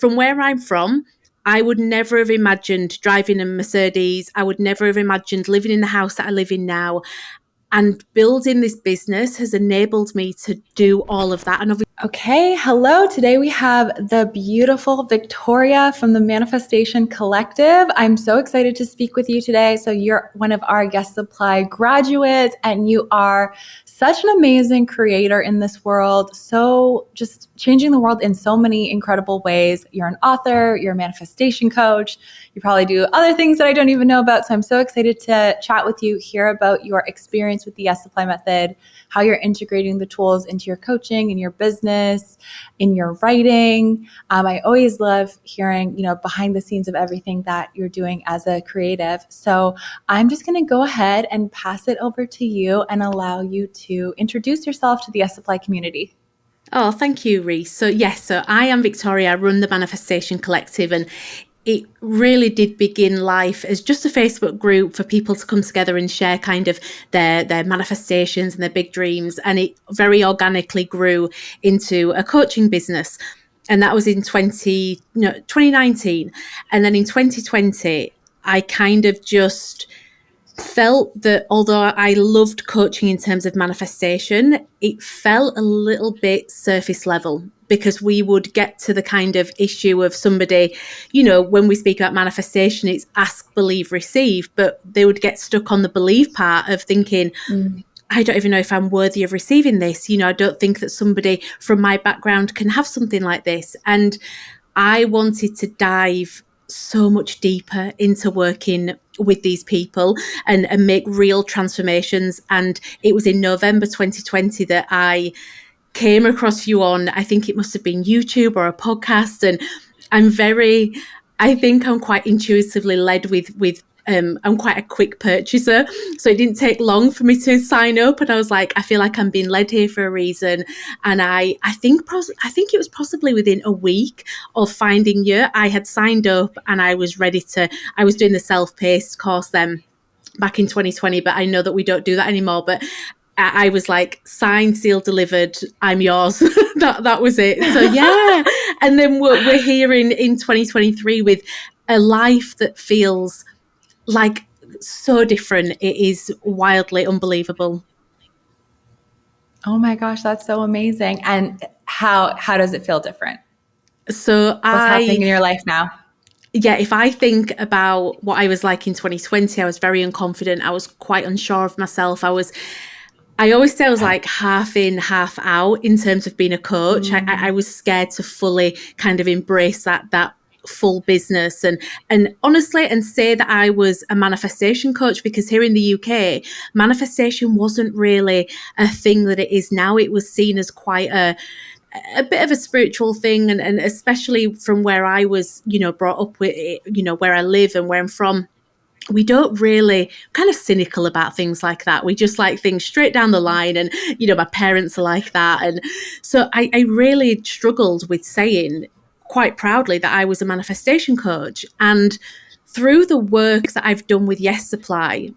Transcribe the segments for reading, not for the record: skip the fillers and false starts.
from where I'm from, I would never have imagined driving a Mercedes. I would never have imagined living in the house that I live in now. And building this business has enabled me to do all of that. And okay, hello. Today we have the beautiful Victoria from the Manifestation Collective. I'm so excited to speak with you today. So you're one of our Guest Supply graduates, and you are such an amazing creator in this world. So just changing the world in so many incredible ways. You're an author, you're a manifestation coach. You probably do other things that I don't even know about. So I'm so excited to chat with you, hear about your experience with the Yes Supply method, how you're integrating the tools into your coaching, in your business, in your writing. I always love hearing, behind the scenes of everything that you're doing as a creative. So I'm just going to go ahead and pass it over to you and allow you to introduce yourself to the Yes Supply community. Oh, thank you, Reese. So I am Victoria. I run the Manifestation Collective, and it really did begin life as just a Facebook group for people to come together and share kind of their manifestations and their big dreams. And it very organically grew into a coaching business. And that was in 2019. And then in 2020, I kind of just felt that although I loved coaching in terms of manifestation, it felt a little bit surface level, because we would get to the kind of issue of somebody, when we speak about manifestation, it's ask, believe, receive, but they would get stuck on the believe part of thinking, I don't even know if I'm worthy of receiving this. I don't think that somebody from my background can have something like this. And I wanted to dive so much deeper into working with these people and make real transformations. And it was in November 2020 that I came across you on, I think it must have been YouTube or a podcast. And I think I'm quite intuitively led with I'm quite a quick purchaser. So it didn't take long for me to sign up. And I was like, I feel like I'm being led here for a reason. And I think it was possibly within a week of finding you, I had signed up and I was doing the self-paced course then back in 2020, but I know that we don't do that anymore. But I was like, signed, sealed, delivered, I'm yours. that was it. So yeah. And then we're here in 2023 with a life that feels like so different. It is wildly unbelievable. Oh my gosh, that's so amazing. And how does it feel different? So what's happening in your life now? Yeah, if I think about what I was like in 2020, I was very unconfident. I was quite unsure of myself. I always say I was like half in, half out in terms of being a coach. I was scared to fully kind of embrace that full business and honestly, and say that I was a manifestation coach, because here in the UK, manifestation wasn't really a thing that it is now. It was seen as quite a bit of a spiritual thing, and especially from where I was, brought up with, where I live and where I'm from. We don't really, kind of cynical about things like that. We just like things straight down the line, and my parents are like that. And so I really struggled with saying quite proudly that I was a manifestation coach. And through the work that I've done with Yes Supply,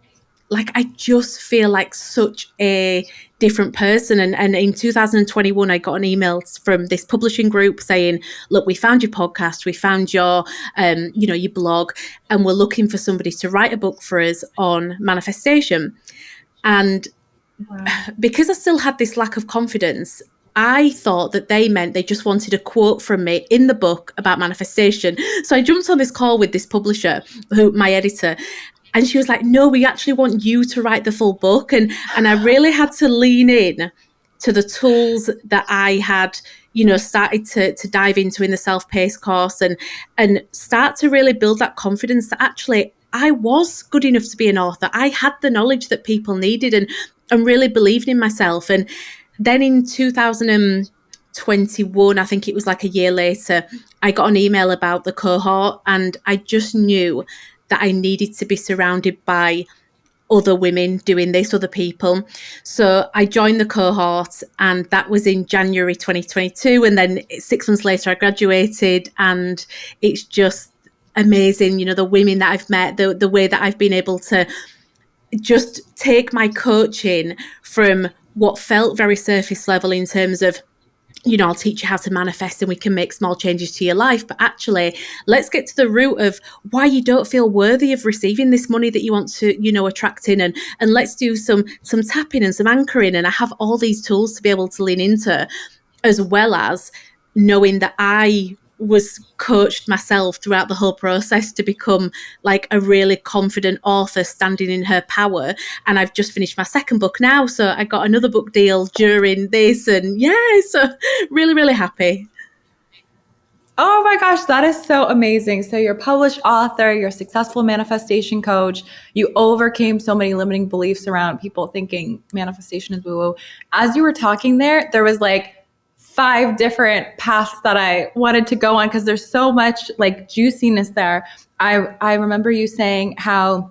like I just feel like such a different person. And in 2021, I got an email from this publishing group saying, look, we found your podcast, we found your, your blog, and we're looking for somebody to write a book for us on manifestation. And because I still had this lack of confidence, I thought that they meant they just wanted a quote from me in the book about manifestation. So I jumped on this call with this publisher, my editor, and she was like, no, we actually want you to write the full book. And I really had to lean in to the tools that I had, started to dive into in the self-paced course and start to really build that confidence that actually I was good enough to be an author. I had the knowledge that people needed and really believed in myself. And then in 2021, I think it was like a year later, I got an email about the cohort, and I just knew that I needed to be surrounded by other women doing this, other people. So I joined the cohort, and that was in January 2022. And then 6 months later, I graduated, and it's just amazing. The women that I've met, the way that I've been able to just take my coaching from what felt very surface level in terms of I'll teach you how to manifest and we can make small changes to your life. But actually, let's get to the root of why you don't feel worthy of receiving this money that you want to, attract in. And let's do some tapping and some anchoring. And I have all these tools to be able to lean into, as well as knowing that I was coached myself throughout the whole process to become like a really confident author standing in her power. And I've just finished my second book now. So I got another book deal during this, and so really, really happy. Oh my gosh, that is so amazing. So you're a published author, you're a successful manifestation coach. You overcame so many limiting beliefs around people thinking manifestation is woo-woo. As you were talking there was like 5 different paths that I wanted to go on because there's so much like juiciness there. I remember you saying how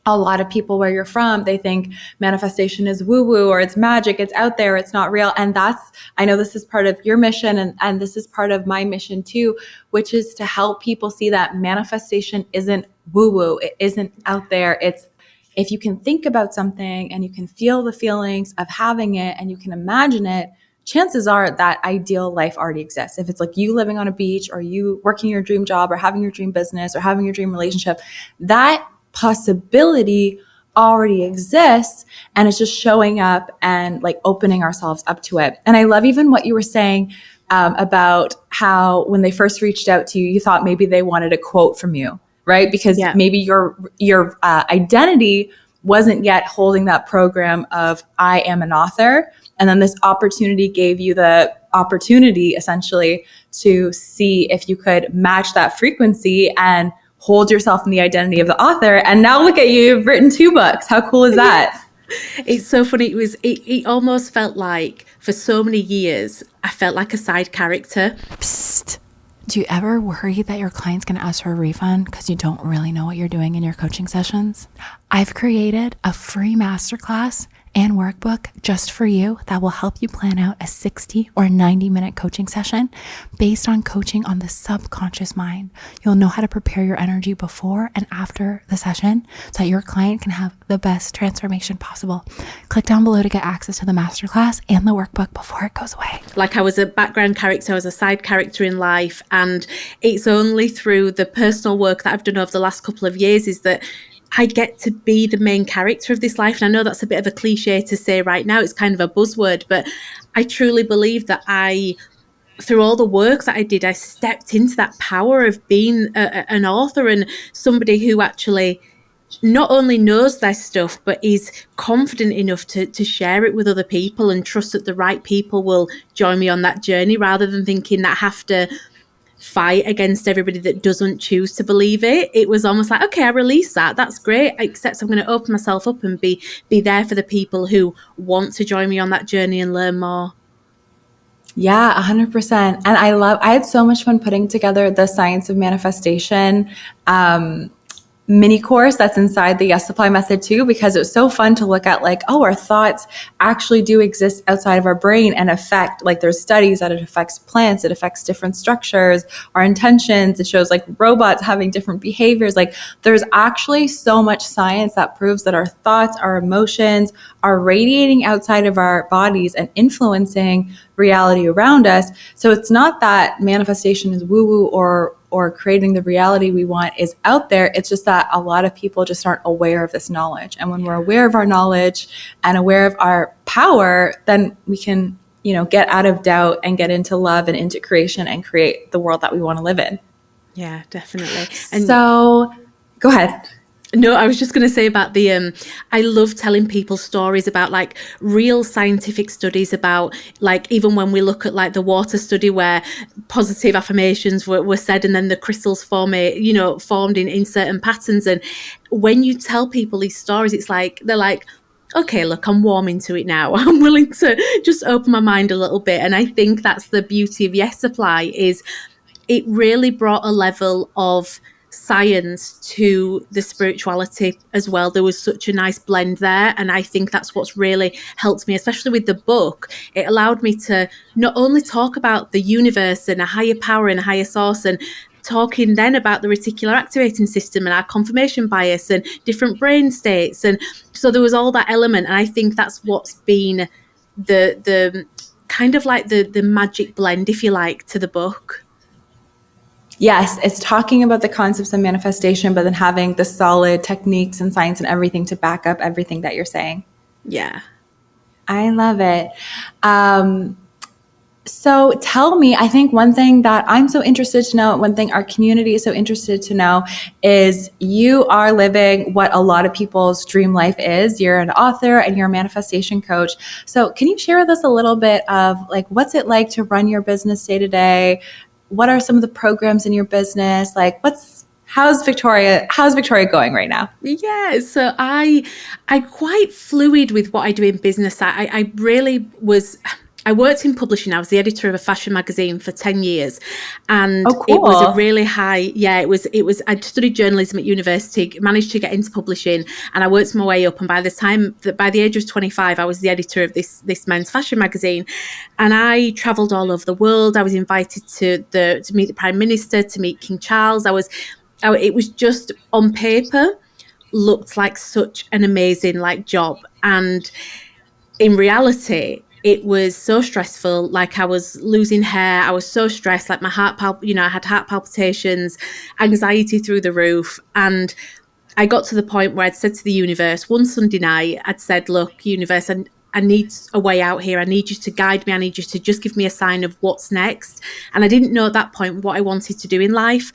a lot of people where you're from, they think manifestation is woo-woo or it's magic, it's out there, it's not real. And I know this is part of your mission and this is part of my mission too, which is to help people see that manifestation isn't woo-woo. It isn't out there. It's if you can think about something and you can feel the feelings of having it and you can imagine it, chances are that ideal life already exists. If it's like you living on a beach or you working your dream job or having your dream business or having your dream relationship, that possibility already exists, and it's just showing up and like opening ourselves up to it. And I love even what you were saying about how when they first reached out to you, you thought maybe they wanted a quote from you, right? Because maybe your identity wasn't yet holding that program of I am an author. And then this opportunity gave you the opportunity essentially to see if you could match that frequency and hold yourself in the identity of the author. And now look at you, you've written 2 books. How cool is that? It's so funny. It almost felt like for so many years, I felt like a side character. Psst. Do you ever worry that your client's going to ask for a refund because you don't really know what you're doing in your coaching sessions? I've created a free masterclass and workbook just for you that will help you plan out a 60 or 90-minute coaching session based on coaching on the subconscious mind. You'll know how to prepare your energy before and after the session so that your client can have the best transformation possible. Click down below to get access to the masterclass and the workbook before it goes away. Like I was a background character, I was a side character in life, and it's only through the personal work that I've done over the last couple of years is that I get to be the main character of this life. And I know that's a bit of a cliche to say right now. It's kind of a buzzword, but I truly believe that through all the work that I did, I stepped into that power of being an author and somebody who actually not only knows their stuff, but is confident enough to share it with other people and trust that the right people will join me on that journey, rather than thinking that I have to fight against everybody that doesn't choose to believe it. It was almost like, okay, I release that. That's great. Except I'm going to open myself up and be there for the people who want to join me on that journey and learn more. Yeah, 100%. And I had so much fun putting together the Science of Manifestation mini course that's inside the Yes Supply method too, because it was so fun to look at like, oh, our thoughts actually do exist outside of our brain and affect, like there's studies that it affects plants, it affects different structures, our intentions, it shows like robots having different behaviors. Like there's actually so much science that proves that our thoughts, our emotions are radiating outside of our bodies and influencing reality around us. So it's not that manifestation is woo-woo or creating the reality we want is out there. It's just that a lot of people just aren't aware of this knowledge. And when we're aware of our knowledge and aware of our power, then we can, get out of doubt and get into love and into creation and create the world that we want to live in. Yeah, definitely. And so go ahead. No, I was just going to say about the, I love telling people stories about like real scientific studies about like, even when we look at like the water study where positive affirmations were said and then the crystals formed in certain patterns. And when you tell people these stories, it's like, they're like, okay, look, I'm warming to it now. I'm willing to just open my mind a little bit. And I think that's the beauty of Yes Supply is it really brought a level of science to the spirituality as well. There was such a nice blend there, and I think that's what's really helped me, especially with the book. It allowed me to not only talk about the universe and a higher power and a higher source, and talking then about the reticular activating system and our confirmation bias and different brain states, and so there was all that element. And I think that's what's been the kind of like the magic blend, if you like, to the book. Yes, it's talking about the concepts of manifestation, but then having the solid techniques and science and everything to back up everything that you're saying. Yeah. I love it. So tell me, I think one thing that I'm so interested to know, one thing our community is so interested to know is you are living what a lot of people's dream life is. You're an author and you're a manifestation coach. So can you share with us a little bit of like, what's it like to run your business day to day? What are some of the programs in your business? Like how's Victoria going right now? Yeah, so I quite fluid with what I do in business. I really was. I worked in publishing. I was the editor of a fashion magazine for 10 years. And Oh, it was a cool. really high, it was, I'd studied journalism at university, managed to get into publishing, and I worked my way up. And by the age of 25, I was the editor of this men's fashion magazine. And I traveled all over the world. I was invited to meet the Prime Minister, to meet King Charles. It was just on paper, looked like such an amazing job. And in reality, it was so stressful. Like, I was losing hair. I was so stressed. Like, my heart I had heart palpitations, anxiety through the roof. And I got to the point where I'd said to the universe one Sunday night, I'd said, look, universe, I need a way out here. I need you to guide me. I need you to just give me a sign of what's next. And I didn't know at that point what I wanted to do in life.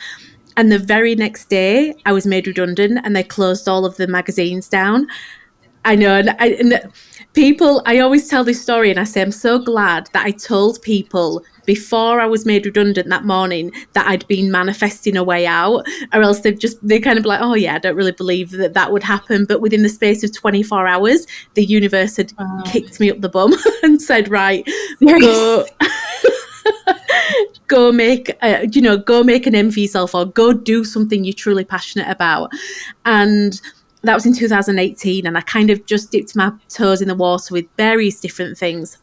And the very next day, I was made redundant and they closed all of the magazines down. I know. And people, I always tell this story and I say, I'm so glad that I told people before I was made redundant that morning that I'd been manifesting a way out, or else they kind of like, oh yeah, I don't really believe that would happen. But within the space of 24 hours, the universe had kicked me up the bum and said, right, go make a name for yourself, or go do something you're truly passionate about. And that was in 2018, and I kind of just dipped my toes in the water with various different things.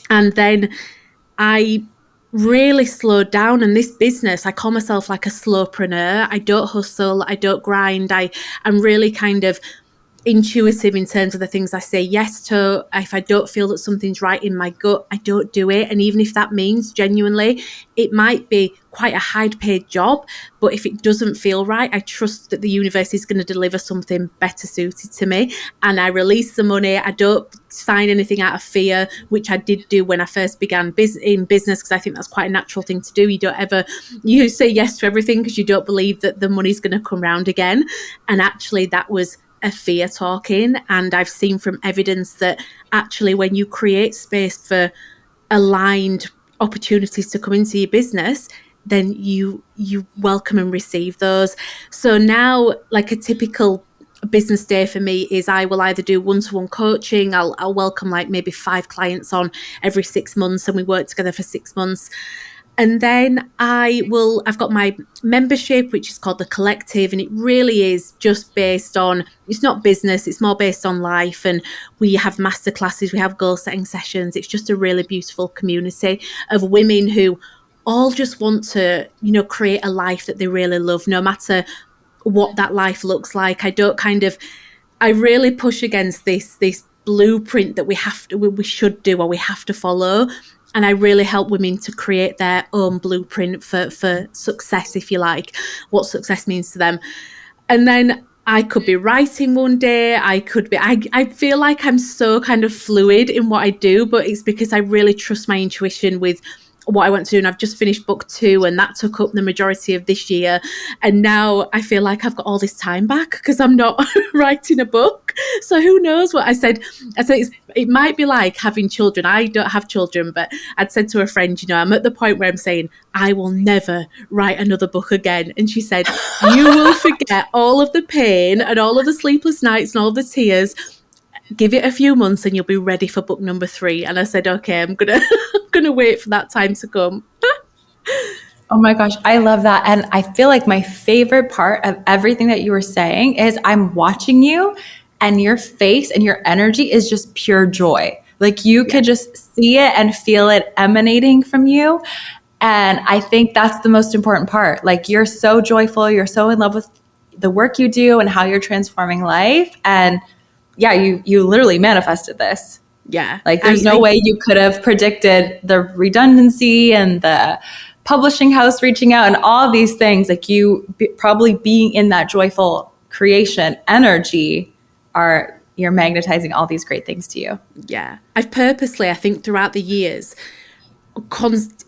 And then I really slowed down. And this business, I call myself like a slowpreneur. I don't hustle, I don't grind. I'm really kind of intuitive in terms of the things I say yes to. If I don't feel that something's right in my gut, I don't do it. And even if that means genuinely, it might be quite a high paid job, but if it doesn't feel right, I trust that the universe is going to deliver something better suited to me. And I release the money. I don't sign anything out of fear, which I did do when I first began in business, because I think that's quite a natural thing to do. You say yes to everything because you don't believe that the money's going to come round again. And actually that was a fear talking. And I've seen from evidence that actually when you create space for aligned opportunities to come into your business, then you welcome and receive those. So now, like, a typical business day for me is I will either do one-to-one coaching. I'll welcome like maybe 5 clients on every 6 months, and we work together for 6 months. And then I've got my membership, which is called The Collective, and it really is just based on, it's not business, it's more based on life. And we have masterclasses, we have goal setting sessions. It's just a really beautiful community of women who all just want to, create a life that they really love, no matter what that life looks like. I really push against this blueprint that we should do, or we have to follow. And I really help women to create their own blueprint for success, if you like, what success means to them. And then I could be writing one day. I feel like I'm so kind of fluid in what I do, but it's because I really trust my intuition with what I want to do. And I've just finished book 2, and that took up the majority of this year. And now I feel like I've got all this time back because I'm not writing a book. So who knows what I said? It might be like having children. I don't have children, but I'd said to a friend, I'm at the point where I'm saying, I will never write another book again. And she said, you will forget all of the pain and all of the sleepless nights and all of the tears. Give it a few months and you'll be ready for book number 3. And I said, okay, I'm gonna wait for that time to come. Oh my gosh, I love that. And I feel like my favorite part of everything that you were saying is I'm watching you, and your face and your energy is just pure joy. Like, you could just see it and feel it emanating from you. And I think that's the most important part. Like, you're so joyful. You're so in love with the work you do and how you're transforming life. And yeah, you literally manifested this. Yeah. Like there's no way you could have predicted the redundancy and the publishing house reaching out and all these things. Like probably being in that joyful creation energy you're magnetizing all these great things to you. Yeah. I've purposely, I think throughout the years,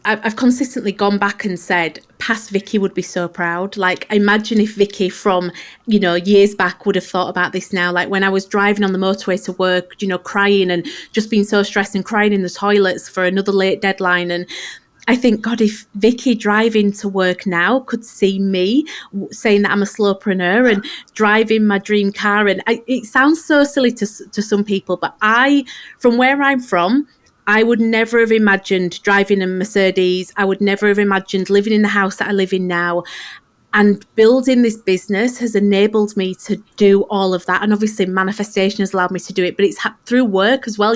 I've consistently gone back and said, past Vicky would be so proud. Like, imagine if Vicky from, years back would have thought about this now. Like when I was driving on the motorway to work, crying and just being so stressed and crying in the toilets for another late deadline. And I think, God, if Vicky driving to work now could see me saying that I'm a slowpreneur and driving my dream car. And it sounds so silly to some people, but from where I'm from, I would never have imagined driving a Mercedes. I would never have imagined living in the house that I live in now. And building this business has enabled me to do all of that. And obviously manifestation has allowed me to do it, but it's through work as well.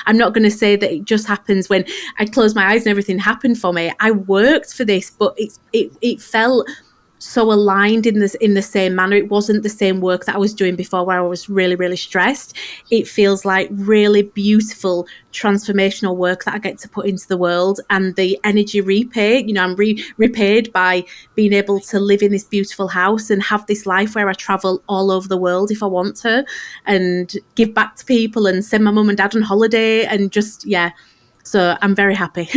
I'm not going to say that it just happens when I close my eyes and everything happened for me. I worked for this, but it felt so aligned in the same manner. It wasn't the same work that I was doing before where I was really, really stressed. It feels like really beautiful transformational work that I get to put into the world, and the energy repay, I'm repaid by being able to live in this beautiful house and have this life where I travel all over the world if I want to, and give back to people and send my mum and dad on holiday, and just, so I'm very happy.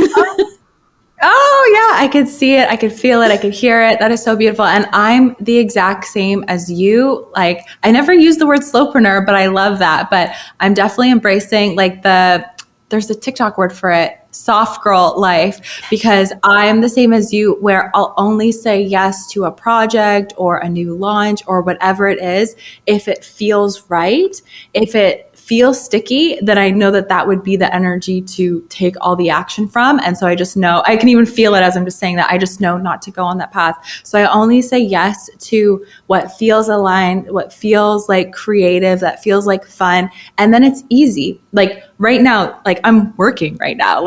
Oh yeah, I could see it. I could feel it. I could hear it. That is so beautiful. And I'm the exact same as you. Like, I never use the word slowpreneur, but I love that. But I'm definitely embracing there's a TikTok word for it, soft girl life, because I'm the same as you, where I'll only say yes to a project or a new launch or whatever it is if it feels right. If it feels sticky, then I know that would be the energy to take all the action from. And so I just know, I can even feel it as I'm just saying that. I just know not to go on that path. So I only say yes to what feels aligned, what feels like creative, that feels like fun. And then it's easy. Like right now, like I'm working right now,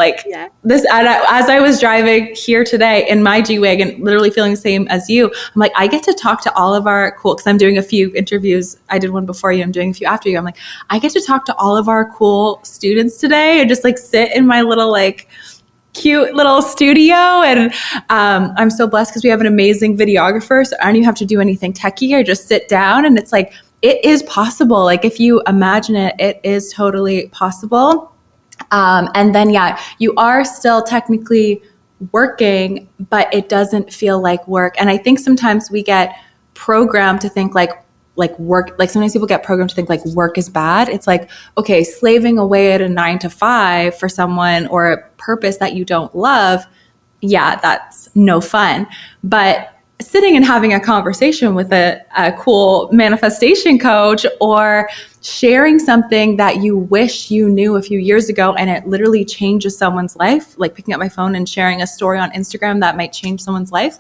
this, as I was driving here today in my G-Wagon, literally feeling the same as you. I'm like, I get to talk to all of our cause I'm doing a few interviews. I did one before you, I'm doing a few after you. I'm like, I get to talk to all of our cool students today and just sit in my little cute little studio. And I'm so blessed because we have an amazing videographer. So I don't even have to do anything techie. I just sit down and it's it is possible. If you imagine it, it is totally possible. And then, you are still technically working, but it doesn't feel like work. And I think sometimes we get programmed to think work, sometimes people get programmed to think work is bad. It's okay, slaving away at a 9 to 5 for someone or a purpose that you don't love. Yeah, that's no fun. But sitting and having a conversation with a cool manifestation coach, or sharing something that you wish you knew a few years ago and it literally changes someone's life, like picking up my phone and sharing a story on Instagram that might change someone's life.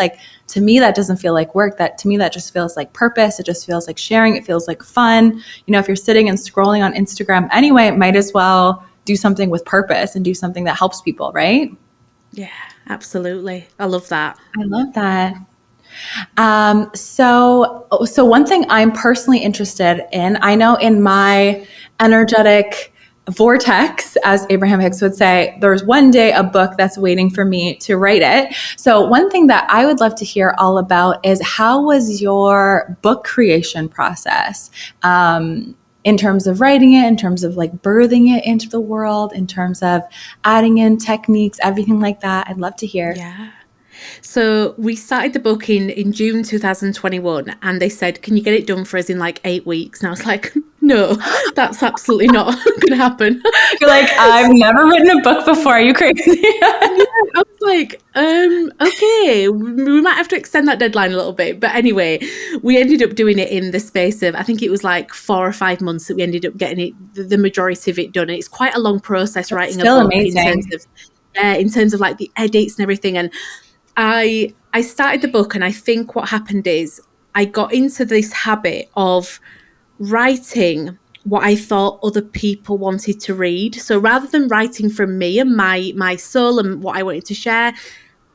To me, that doesn't feel like work. To me, that just feels like purpose. It just feels like sharing. It feels like fun. If you're sitting and scrolling on Instagram anyway, it might as well do something with purpose and do something that helps people, right? Yeah, absolutely. I love that. I love that. So one thing I'm personally interested in, I know in my energetic vortex, as Abraham Hicks would say, there's one day a book that's waiting for me to write it. So one thing that I would love to hear all about is, how was your book creation process? In terms of writing it, in terms of birthing it into the world, in terms of adding in techniques, everything like that. I'd love to hear. Yeah. So we started the book in June 2021, and they said, can you get it done for us in 8 weeks? And I was like, no, that's absolutely not going to happen. You're like, I've never written a book before. Are you crazy? I was like, okay, we might have to extend that deadline a little bit. But anyway, we ended up doing it in the space of, I think it was 4 or 5 months that we ended up getting it, the majority of it done. And it's quite a long process writing a book. Amazing. In terms of the edits and everything. And I started the book, and I think what happened is I got into this habit of writing what I thought other people wanted to read. So rather than writing from me and my soul and what I wanted to share,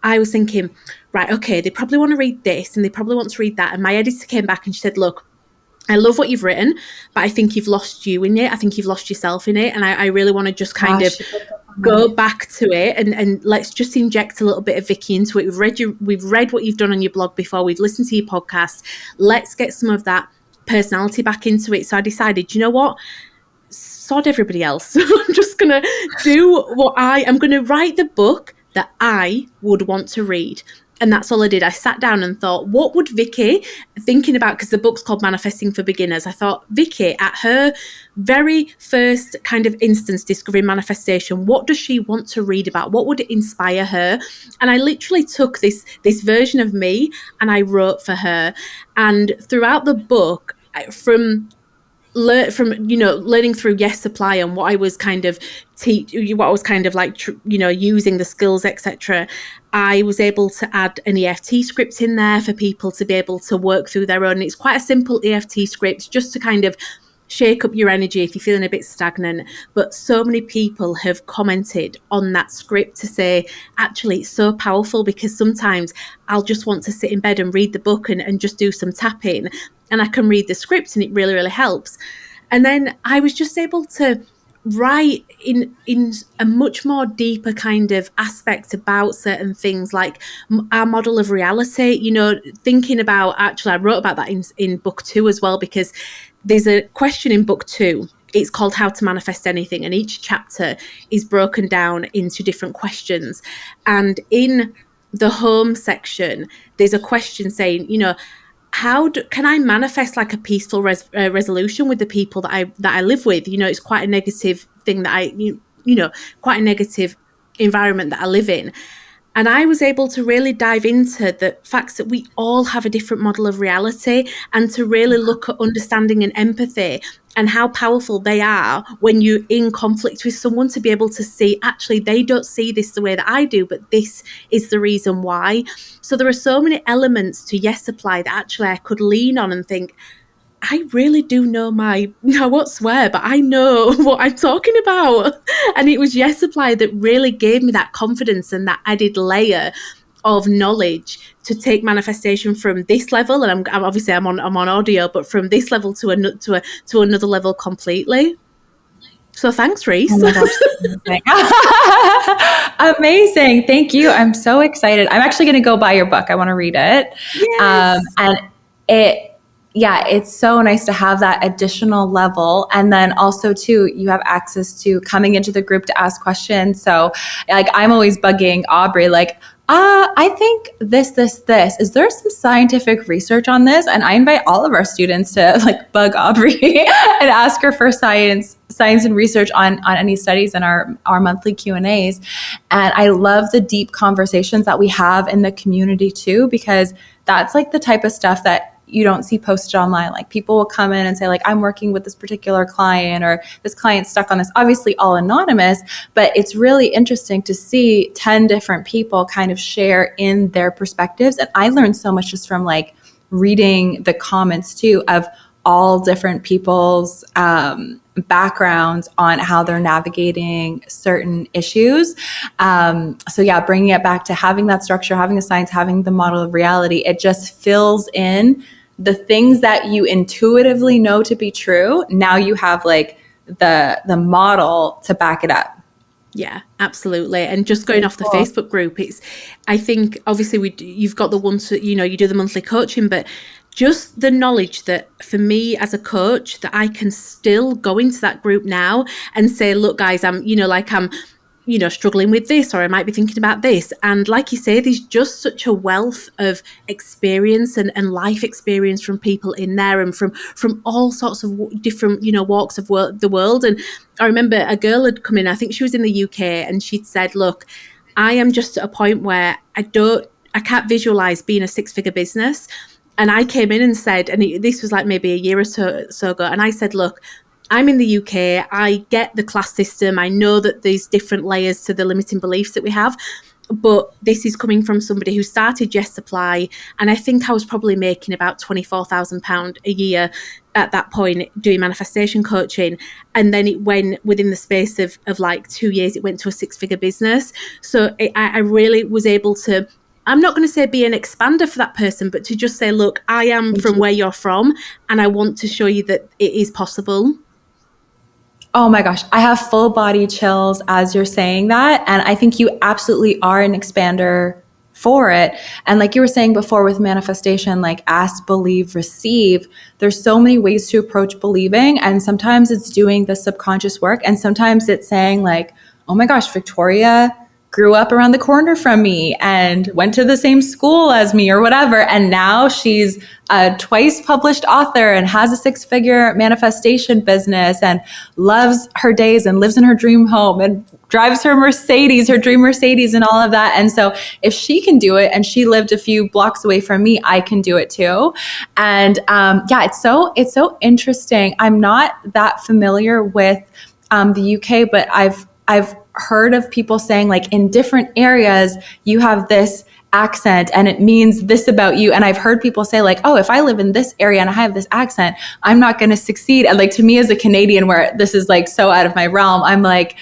I was thinking, right, okay, they probably want to read this and they probably want to read that. And my editor came back and she said, look, I love what you've written, but I think you've lost you in it. I think you've lost yourself in it. And I really want to just kind of go back to it and let's just inject a little bit of Vicky into it. We've read what you've done on your blog before. We've listened to your podcast. Let's get some of that personality back into it. So I decided, you know what? Sod everybody else. So I'm just going to do what I'm going to write the book that I would want to read. And that's all I did. I sat down and thought, what would Vicky, thinking about, because the book's called Manifesting for Beginners, I thought, Vicky, at her very first kind of instance discovering manifestation, what does she want to read about? What would inspire her? And I literally took this version of me and I wrote for her. And throughout the book, from learning through Yes Supply and what I was kind of using the skills, etc. I was able to add an EFT script in there for people to be able to work through their own. It's quite a simple EFT script just to kind of shake up your energy if you're feeling a bit stagnant. But so many people have commented on that script to say, actually, it's so powerful, because sometimes I'll just want to sit in bed and read the book and just do some tapping, and I can read the script and it really, really helps. And then I was just able to write in a much more deeper kind of aspect about certain things, like our model of reality, thinking about, actually, I wrote about that in book 2 as well, because there's a question in book 2. It's called How to Manifest Anything. And each chapter is broken down into different questions. And in the home section, there's a question saying, can I manifest like a peaceful resolution with the people that I live with? It's quite a negative thing that quite a negative environment that I live in. And I was able to really dive into the facts that we all have a different model of reality, and to really look at understanding and empathy and how powerful they are when you're in conflict with someone, to be able to see, actually, they don't see this the way that I do, but this is the reason why. So there are so many elements to Yes Supply that actually I could lean on and think, I really do know I won't swear, but I know what I'm talking about. And it was Yes Supply that really gave me that confidence and that added layer of knowledge to take manifestation from this level. And I'm obviously I'm on audio, but from this level to another level completely. So thanks, Reese. Oh my gosh, amazing. Thank you. I'm so excited. I'm actually going to go buy your book. I want to read it. Yes. And it's so nice to have that additional level. And then also too, you have access to coming into the group to ask questions. So like, I'm always bugging Aubrey, like, I think this. Is there some scientific research on this? And I invite all of our students to like bug Aubrey and ask her for science and research on any studies in our monthly Q&As. And I love the deep conversations that we have in the community too, because that's like the type of stuff that you don't see posted online. Like, people will come in and say, like, I'm working with this particular client, or this client's stuck on this, obviously all anonymous, but it's really interesting to see 10 different people kind of share in their perspectives. And I learned so much just from like reading the comments too, of all different people's backgrounds on how they're navigating certain issues. So yeah, bringing it back to having that structure, having the science, having the model of reality, it just fills in the things that you intuitively know to be true. Now you have like the model to back it up. Yeah, absolutely. And just going off the Facebook group, I think obviously you've got the ones that, you do the monthly coaching, but just the knowledge that for me as a coach, that I can still go into that group now and say, look, guys, I'm struggling with this, or I might be thinking about this. And like you say, there's just such a wealth of experience and life experience from people in there, and from all sorts of different, walks of the world. And I remember a girl had come in, I think she was in the UK, and she'd said, look, I am just at a point where I can't visualize being a 6-figure business. And I came in and said, and this was like maybe a year or so ago, and I said, look, I'm in the UK. I get the class system. I know that there's different layers to the limiting beliefs that we have. But this is coming from somebody who started Yes Supply. And I think I was probably making about £24,000 a year at that point doing manifestation coaching. And then it went, within the space of like 2 years, it went to a 6-figure business. So I really was able to I'm not going to say be an expander for that person, but to just say, look, I am from where you're from, and I want to show you that it is possible. Oh my gosh, I have full body chills as you're saying that. And I think you absolutely are an expander for it. And like you were saying before with manifestation, like ask, believe, receive, there's so many ways to approach believing. And sometimes it's doing the subconscious work. And sometimes it's saying like, oh my gosh, Victoria grew up around the corner from me and went to the same school as me or whatever. And now she's a twice published author and has a 6-figure manifestation business and loves her days and lives in her dream home and drives her Mercedes, her dream Mercedes and all of that. And so if she can do it and she lived a few blocks away from me, I can do it too. And yeah, it's so interesting. I'm not that familiar with the UK, but I've heard of people saying like in different areas, you have this accent and it means this about you. And I've heard people say like, oh, if I live in this area and I have this accent, I'm not going to succeed. And like, to me as a Canadian, where this is like so out of my realm, I'm like,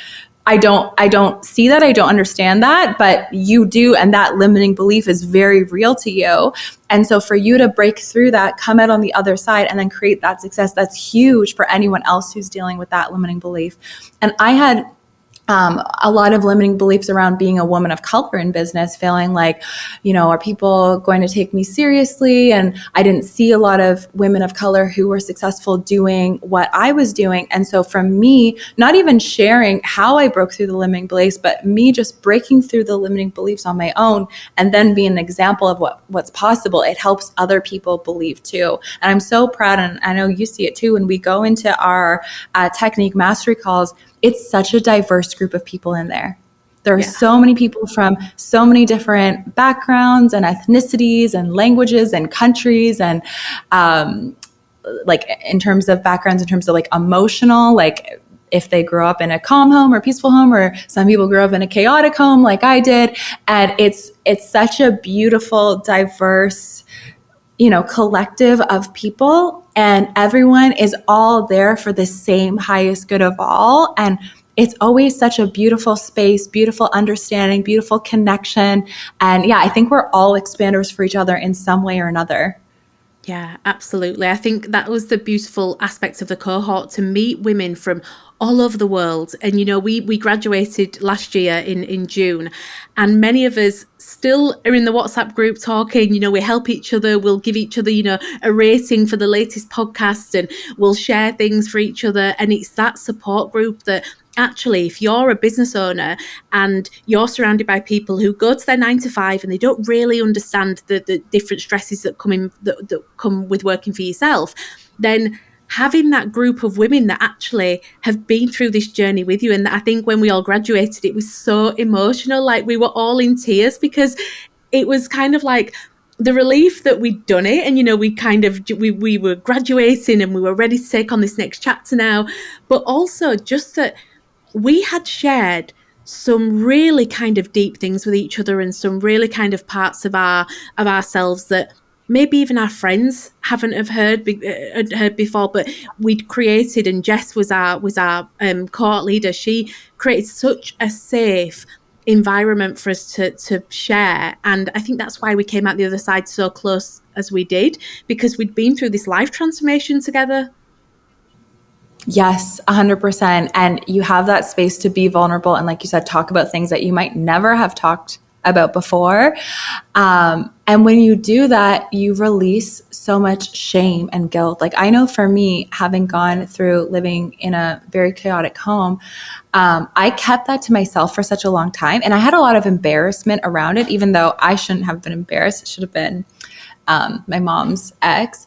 I don't see that. I don't understand that, but you do. And that limiting belief is very real to you. And so for you to break through that, come out on the other side and then create that success, that's huge for anyone else who's dealing with that limiting belief. And I had a lot of limiting beliefs around being a woman of color in business, feeling like, are people going to take me seriously? And I didn't see a lot of women of color who were successful doing what I was doing. And so from me, not even sharing how I broke through the limiting beliefs, but me just breaking through the limiting beliefs on my own and then being an example of what's possible, it helps other people believe too. And I'm so proud, and I know you see it too, when we go into our technique mastery calls, it's such a diverse group of people in there. There are so many people from so many different backgrounds and ethnicities and languages and countries, and like in terms of backgrounds, in terms of like emotional, like if they grew up in a calm home or peaceful home, or some people grew up in a chaotic home like I did. And it's such a beautiful, diverse, collective of people, and everyone is all there for the same highest good of all. And it's always such a beautiful space, beautiful understanding, beautiful connection. And yeah, I think we're all expanders for each other in some way or another. Yeah, absolutely. I think that was the beautiful aspect of the cohort, to meet women from all over the world. And, we graduated last year in June, and many of us still are in the WhatsApp group talking. We help each other. We'll give each other, a rating for the latest podcast, and we'll share things for each other. And it's that support group that actually, if you're a business owner and you're surrounded by people who go to their 9 to 5 and they don't really understand the different stresses that come with working for yourself, then having that group of women that actually have been through this journey with you. And I think when we all graduated, it was so emotional. Like, we were all in tears, because it was kind of like the relief that we'd done it. And, we were graduating and we were ready to take on this next chapter now. But also just that we had shared some really kind of deep things with each other, and some really kind of parts of ourselves that maybe even our friends haven't have heard before, but we'd created. And Jess was our cohort leader. She created such a safe environment for us to share. And I think that's why we came out the other side so close as we did, because we'd been through this life transformation together. Yes, 100%. And you have that space to be vulnerable. And like you said, talk about things that you might never have talked about before. And when you do that, you release so much shame and guilt. Like, I know for me, having gone through living in a very chaotic home, I kept that to myself for such a long time. And I had a lot of embarrassment around it, even though I shouldn't have been embarrassed. It should have been my mom's ex.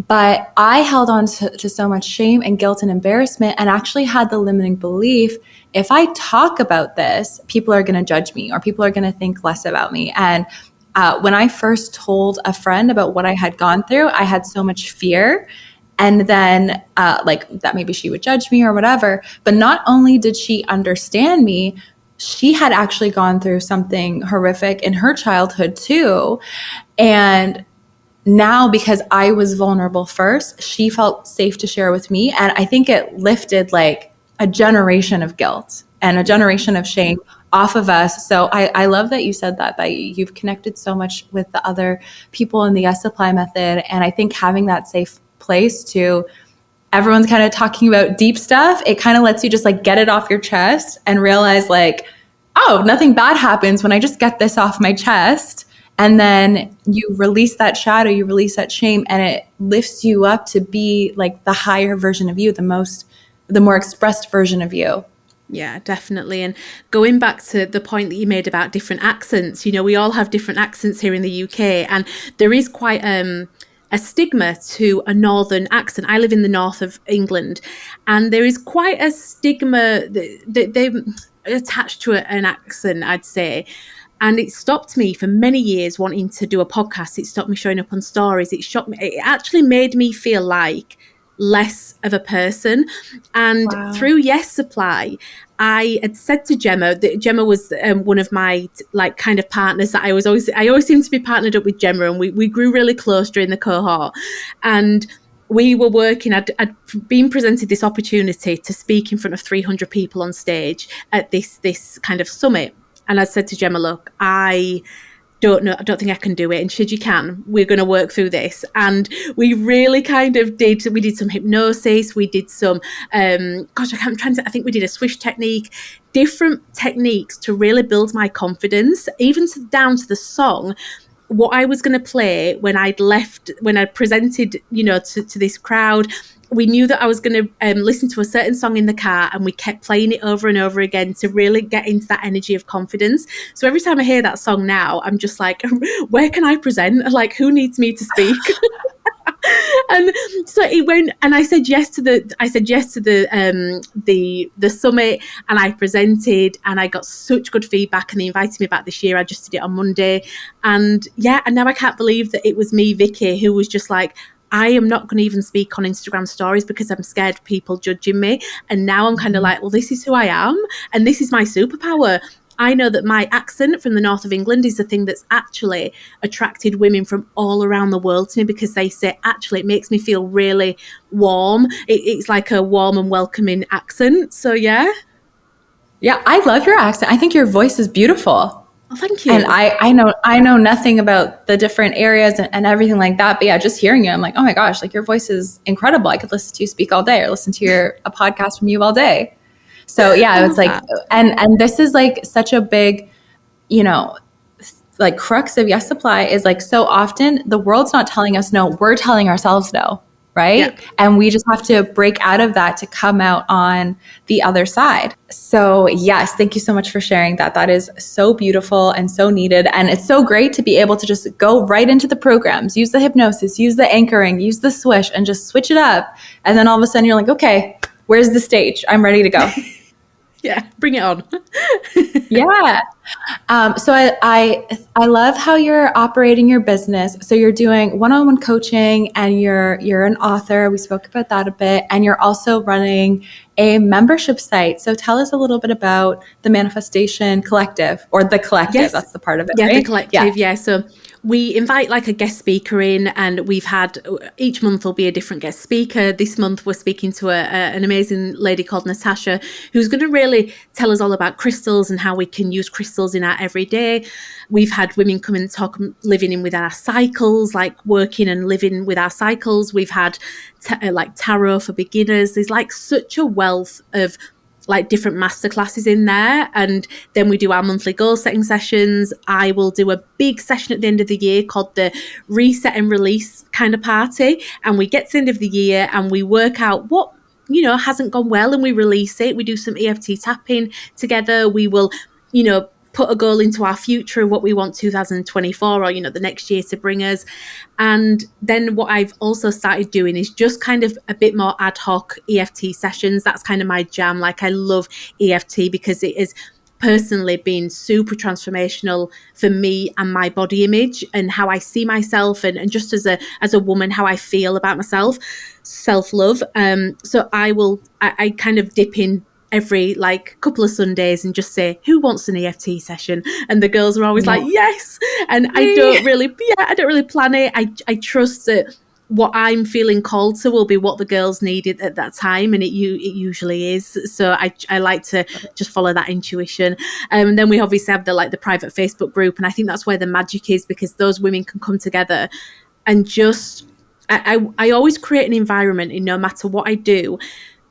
But I held on to so much shame and guilt and embarrassment, and actually had the limiting belief, if I talk about this, people are going to judge me, or people are going to think less about me. And when I first told a friend about what I had gone through, I had so much fear. And then like that maybe she would judge me or whatever. But not only did she understand me, she had actually gone through something horrific in her childhood too. And now, because I was vulnerable first, she felt safe to share with me. And I think it lifted like a generation of guilt and a generation of shame off of us. So I love that you said that you've connected so much with the other people in the Yes Supply method. And I think having that safe place to, everyone's kind of talking about deep stuff, it kind of lets you just like get it off your chest and realize like, oh, nothing bad happens when I just get this off my chest. And then you release that shadow, you release that shame, and it lifts you up to be like the higher version of you, the more expressed version of you. Yeah, definitely. And going back to the point that you made about different accents, you know, we all have different accents here in the UK, and there is quite a stigma to a northern accent. I live in the north of England, and there is quite a stigma that they attached to an accent, I'd say. And it stopped me for many years wanting to do a podcast. It stopped me showing up on stories. It shocked me. It actually made me feel like less of a person. And through Yes Supply, I had said to Gemma that Gemma was one of my like kind of partners that I always seem to be partnered up with Gemma, and we grew really close during the cohort. And we were working, I'd been presented this opportunity to speak in front of 300 people on stage at this kind of summit. And I said to Gemma, look, I don't think I can do it. And she said, you can, we're going to work through this. And we really kind of did some hypnosis. We did some, I think we did a swish technique, different techniques to really build my confidence, even down to the song. What I was going to play when I presented, you know, to this crowd, we knew that I was going to listen to a certain song in the car, and we kept playing it over and over again to really get into that energy of confidence. So every time I hear that song now, I'm just like, where can I present? Like, who needs me to speak? And so it went, and I said yes to the summit, and I presented, and I got such good feedback, and they invited me back this year. I just did it on Monday, and now I can't believe that it was me, Vicky, who was just like, I am not going to even speak on Instagram stories because I'm scared of people judging me. And now I'm kind of like, well, this is who I am, and this is my superpower. I know that my accent from the north of England is the thing that's actually attracted women from all around the world to me, because they say, actually, it makes me feel really warm. It's like a warm and welcoming accent. So, yeah. Yeah, I love your accent. I think your voice is beautiful. Oh, thank you. And I know nothing about the different areas and everything like that. But yeah, just hearing you, I'm like, oh my gosh, like your voice is incredible. I could listen to you speak all day, or listen to a podcast from you all day. So yeah, it's like, and this is like such a big, you know, like crux of Yes Supply is like, so often the world's not telling us no, we're telling ourselves no. Right. Yeah. And we just have to break out of that to come out on the other side. So yes, thank you so much for sharing that. That is so beautiful and so needed. And it's so great to be able to just go right into the programs, use the hypnosis, use the anchoring, use the swish, and just switch it up. And then all of a sudden you're like, okay, where's the stage? I'm ready to go. Yeah, bring it on. Yeah. So I love how you're operating your business. So you're doing one-on-one coaching, and you're an author. We spoke about that a bit. And you're also running a membership site. So tell us a little bit about the Manifestation Collective, or the Collective. Yes. That's the part of it. Yeah, right? The Collective. Yeah. So we invite like a guest speaker in, and we've had, each month will be a different guest speaker. This month we're speaking to an amazing lady called Natasha, who's going to really tell us all about crystals and how we can use crystals in our everyday. We've had women come and talk living in with our cycles, like working and living with our cycles. We've had like tarot for beginners. There's like such a wealth of like different masterclasses in there. And then we do our monthly goal setting sessions. I will do a big session at the end of the year called the reset and release kind of party. And we get to the end of the year and we work out what, you know, hasn't gone well, and we release it. We do some EFT tapping together. We will, you know, put a goal into our future of what we want 2024 or, you know, the next year to bring us. And then what I've also started doing is just kind of a bit more ad hoc EFT sessions. That's kind of my jam. Like, I love EFT because it has personally been super transformational for me and my body image and how I see myself, and just as a woman, how I feel about myself, self-love. So I kind of dip in every like couple of Sundays and just say, who wants an EFT session? And the girls are always like, yes. And I don't really plan it. I trust that what I'm feeling called to will be what the girls needed at that time, and it usually is. So I like to just follow that intuition. And then we obviously have the private Facebook group, and I think that's where the magic is, because those women can come together and just I always create an environment, in no matter what I do,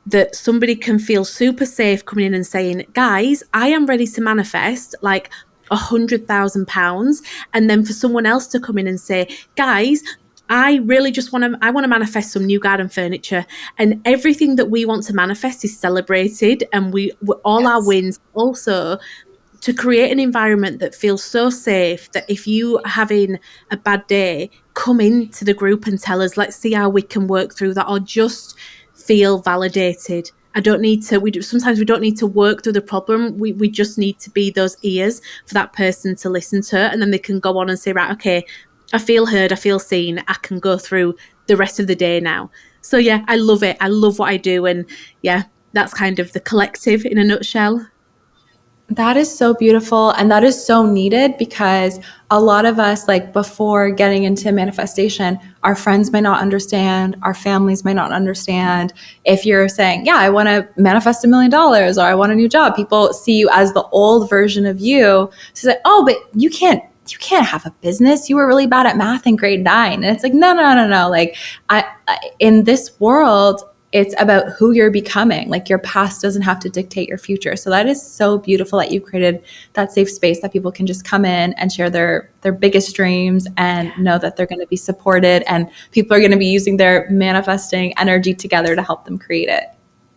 that somebody can feel super safe coming in and saying, guys, I am ready to manifest like £100,000. And then for someone else to come in and say, guys, I really just want to manifest some new garden furniture, and everything that we want to manifest is celebrated, and we all our wins. Also, to create an environment that feels so safe that if you are having a bad day, come into the group and tell us, let's see how we can work through that, or just feel validated. I don't need to, sometimes we don't need to work through the problem. We just need to be those ears for that person to listen to, and then they can go on and say, right, okay, I feel heard, I feel seen, I can go through the rest of the day now. So yeah, I love it. I love what I do. And yeah, that's kind of the collective in a nutshell. That is so beautiful. And that is so needed, because a lot of us, like before getting into manifestation, our friends might not understand, our families might not understand. If you're saying, yeah, I want to manifest $1 million, or I want a new job, people see you as the old version of you. So like, oh, but you can't have a business. You were really bad at math in grade 9. And it's like, no. Like in this world, it's about who you're becoming. Like your past doesn't have to dictate your future. So that is so beautiful that you created that safe space that people can just come in and share their biggest dreams and know that they're going to be supported, and people are going to be using their manifesting energy together to help them create it.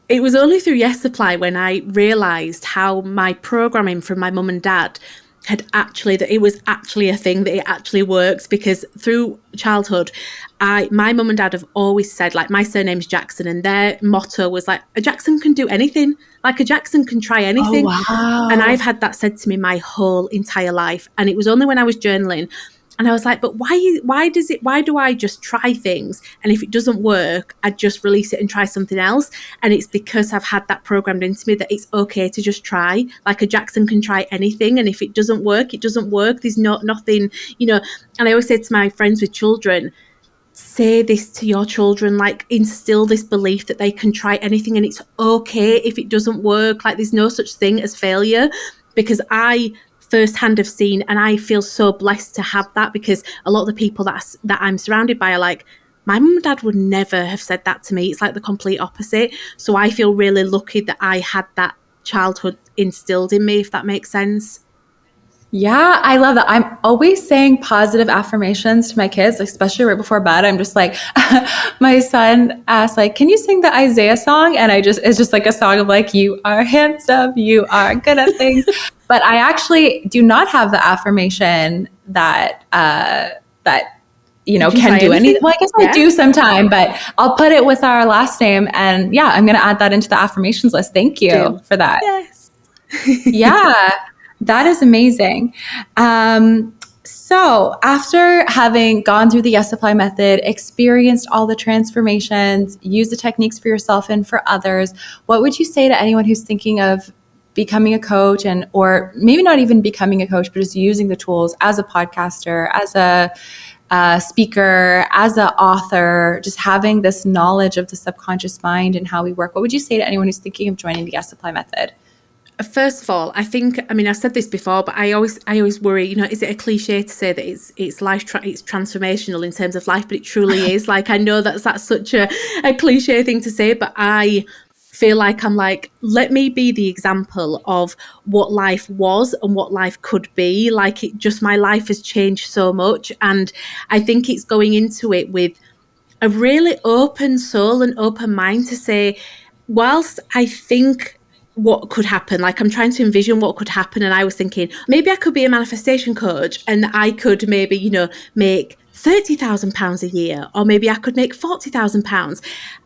It was only through Yes Supply when I realized how my programming from my mum and dad that it was actually a thing, that it actually works. Because through childhood, my mum and dad have always said, like, my surname's Jackson, and their motto was like, a Jackson can do anything, like a Jackson can try anything. Oh, wow. And I've had that said to me my whole entire life. And it was only when I was journaling and I was like, but why do I just try things? And if it doesn't work, I just release it and try something else. And it's because I've had that programmed into me that it's okay to just try. Like a Jackson can try anything. And if it doesn't work, it doesn't work. There's nothing, And I always say to my friends with children, say this to your children, like instill this belief that they can try anything and it's okay if it doesn't work. Like there's no such thing as failure, because I firsthand have seen, and I feel so blessed to have that, because a lot of the people that I'm surrounded by are like, my mum and dad would never have said that to me. It's like the complete opposite. So I feel really lucky that I had that childhood instilled in me, if that makes sense. Yeah, I love that. I'm always saying positive affirmations to my kids, especially right before bed. I'm just like, my son asked, like, can you sing the Isaiah song? And it's just like a song of like, you are handsome, you are good at things. But I actually do not have the affirmation that can do anything. Well, I guess I do sometime, but I'll put it with our last name. And yeah, I'm going to add that into the affirmations list. Thank you for that. Yes. Yeah. That is amazing. So after having gone through the Yes Supply method, experienced all the transformations, used the techniques for yourself and for others, what would you say to anyone who's thinking of becoming a coach, or maybe not even becoming a coach, but just using the tools as a podcaster, as a speaker, as an author, just having this knowledge of the subconscious mind and how we work? What would you say to anyone who's thinking of joining the Yes Supply method? First of all, I've said this before, but I always worry, is it a cliche to say that it's life, it's transformational in terms of life, but it truly is. Like, I know that's such a cliche thing to say, but I feel like I'm like, let me be the example of what life was and what life could be. Like, my life has changed so much. And I think it's going into it with a really open soul and open mind to say, whilst I think what could happen, like I'm trying to envision what could happen, and I was thinking maybe I could be a manifestation coach and I could maybe make £30,000 a year, or maybe I could make £40,000.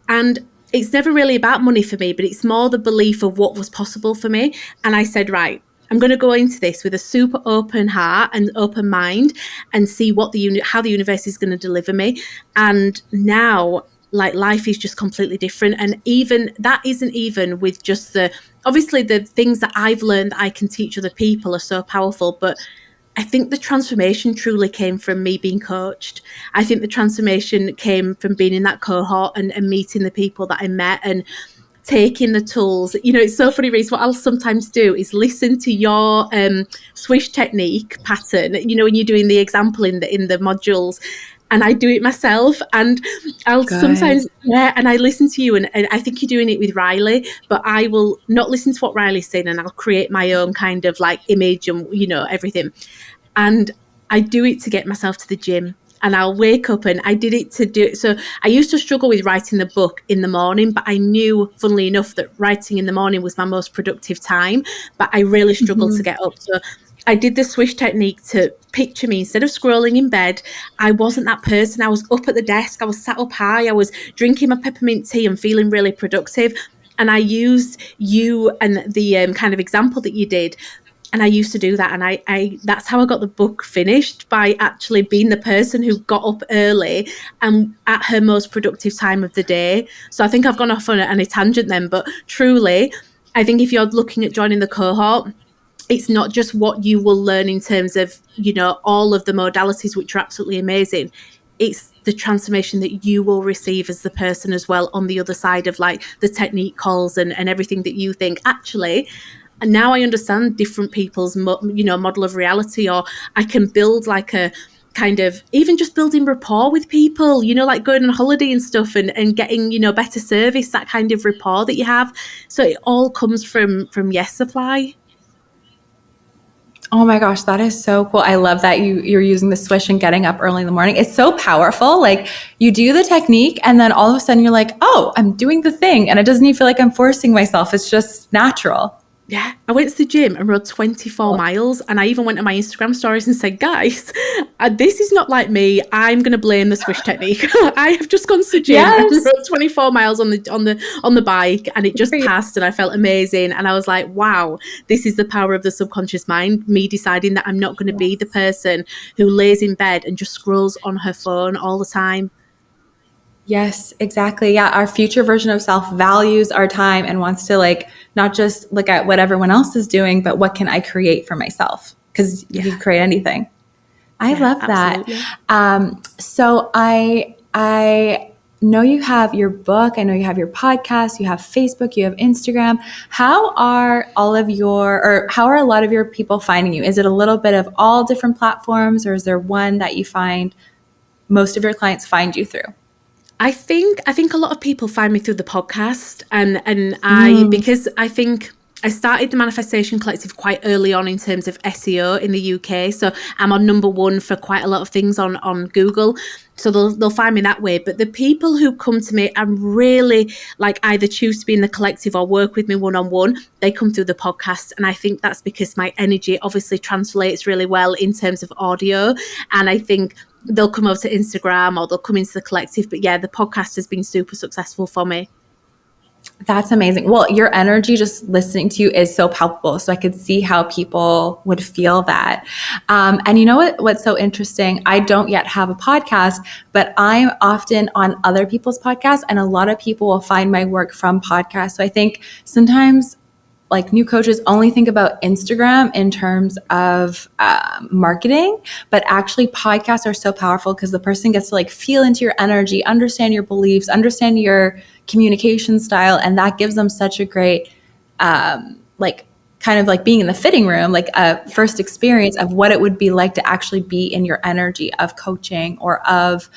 And it's never really about money for me, but it's more the belief of what was possible for me. And I said, right, I'm going to go into this with a super open heart and open mind and see how the universe is going to deliver me. And now, like, life is just completely different. And even that isn't even with just obviously the things that I've learned that I can teach other people are so powerful, but I think the transformation truly came from me being coached. I think the transformation came from being in that cohort and meeting the people that I met and taking the tools. You know, it's so funny, Reese, what I'll sometimes do is listen to your swish technique pattern, you know, when you're doing the example in the modules, and I do it myself, and I'll sometimes, and I listen to you, and I think you're doing it with Riley, but I will not listen to what Riley's saying, and I'll create my own kind of like image and, you know, everything. And I do it to get myself to the gym. And I'll wake up, and I did it to do it. So I used to struggle with writing the book in the morning, but I knew, funnily enough, that writing in the morning was my most productive time, but I really struggled to get up. So I did the swish technique to picture me instead of scrolling in bed. I wasn't that person. I was up at the desk. I was sat up high. I was drinking my peppermint tea and feeling really productive. And I used you and the kind of example that you did. And I used to do that. And I that's how I got the book finished, by actually being the person who got up early and at her most productive time of the day. So I think I've gone off on a tangent then, but truly, I think if you're looking at joining the cohort, it's not just what you will learn in terms of, you know, all of the modalities, which are absolutely amazing. It's the transformation that you will receive as the person as well on the other side of like the technique calls and everything that you think, actually, and now I understand different people's, you know, model of reality, or I can build like a kind of, even just building rapport with people, you know, like going on holiday and stuff and getting, you know, better service, that kind of rapport that you have. So it all comes from Yes Supply. Oh my gosh, that is so cool. I love that you're using the swish and getting up early in the morning. It's so powerful. Like, you do the technique and then all of a sudden you're like, oh, I'm doing the thing. And it doesn't even feel like I'm forcing myself. It's just natural. Yeah, I went to the gym and rode 24 miles, and I even went to my Instagram stories and said, guys, this is not like me. I'm going to blame the swish technique. I have just gone to the gym and rode 24 miles on the bike, and it just passed, and I felt amazing. And I was like, wow, this is the power of the subconscious mind, me deciding that I'm not going to be the person who lays in bed and just scrolls on her phone all the time. Yes, exactly. Yeah. Our future version of self values our time and wants to like, not just look at what everyone else is doing, but what can I create for myself? Because you can create anything. I love that. So I know you have your book. I know you have your podcast, you have Facebook, you have Instagram. How are how are a lot of your people finding you? Is it a little bit of all different platforms, or is there one that you find most of your clients find you through? I think a lot of people find me through the podcast, and because I think I started the Manifestation Collective quite early on in terms of SEO in the UK. So I'm on number 1 for quite a lot of things on Google. So they'll find me that way. But the people who come to me and really like either choose to be in the collective or work with me one-on-one, they come through the podcast. And I think that's because my energy obviously translates really well in terms of audio. And I think they'll come over to Instagram or they'll come into the collective. But yeah, the podcast has been super successful for me. That's amazing. Well, your energy just listening to you is so palpable. So I could see how people would feel that. And you know what's so interesting? I don't yet have a podcast, but I'm often on other people's podcasts, and a lot of people will find my work from podcasts. So I think sometimes like new coaches only think about Instagram in terms of marketing, but actually podcasts are so powerful because the person gets to like feel into your energy, understand your beliefs, understand your communication style. And that gives them such a great, like kind of like being in the fitting room, like a first experience of what it would be like to actually be in your energy of coaching or of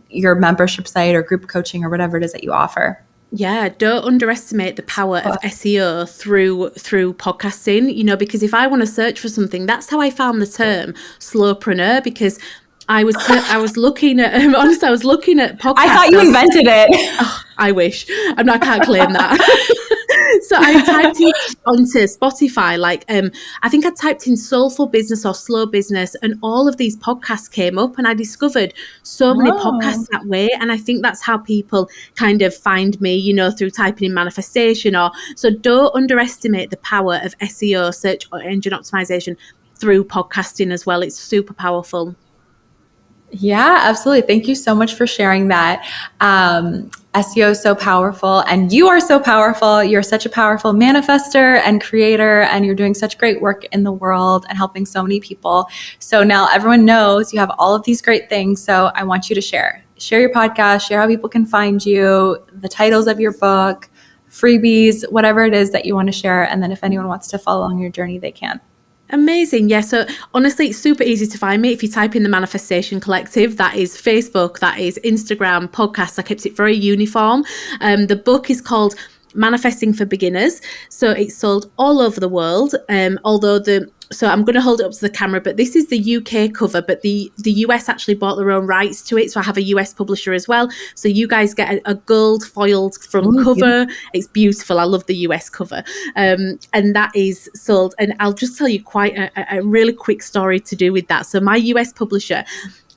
your membership site or group coaching or whatever it is that you offer. Yeah, don't underestimate the power of SEO through podcasting, you know, because if I want to search for something, that's how I found the term slowpreneur, because I was looking at, honestly, I was looking at podcasts. I thought you invented it. Oh, I wish. I can't claim that. So I typed in onto Spotify, like, I think I typed in soulful business or slow business, and all of these podcasts came up, and I discovered so many podcasts that way. And I think that's how people kind of find me, you know, through typing in manifestation. So don't underestimate the power of SEO, search engine optimization, through podcasting as well. It's super powerful. Yeah, absolutely. Thank you so much for sharing that. SEO is so powerful and you are so powerful. You're such a powerful manifester and creator, and you're doing such great work in the world and helping so many people. So now everyone knows you have all of these great things. So I want you to share your podcast, share how people can find you, the titles of your book, freebies, whatever it is that you want to share. And then if anyone wants to follow along your journey, they can. Amazing. Yeah. So honestly, it's super easy to find me. If you type in the Manifestation Collective, that is Facebook, that is Instagram, podcasts. I kept it very uniform. The book is called Manifesting for Beginners. So it's sold all over the world. So I'm going to hold it up to the camera, but this is the UK cover, but the US actually bought their own rights to it. So I have a US publisher as well. So you guys get a gold foiled front cover. It's beautiful. I love the US cover. And that is sold. And I'll just tell you quite a really quick story to do with that. So my US publisher,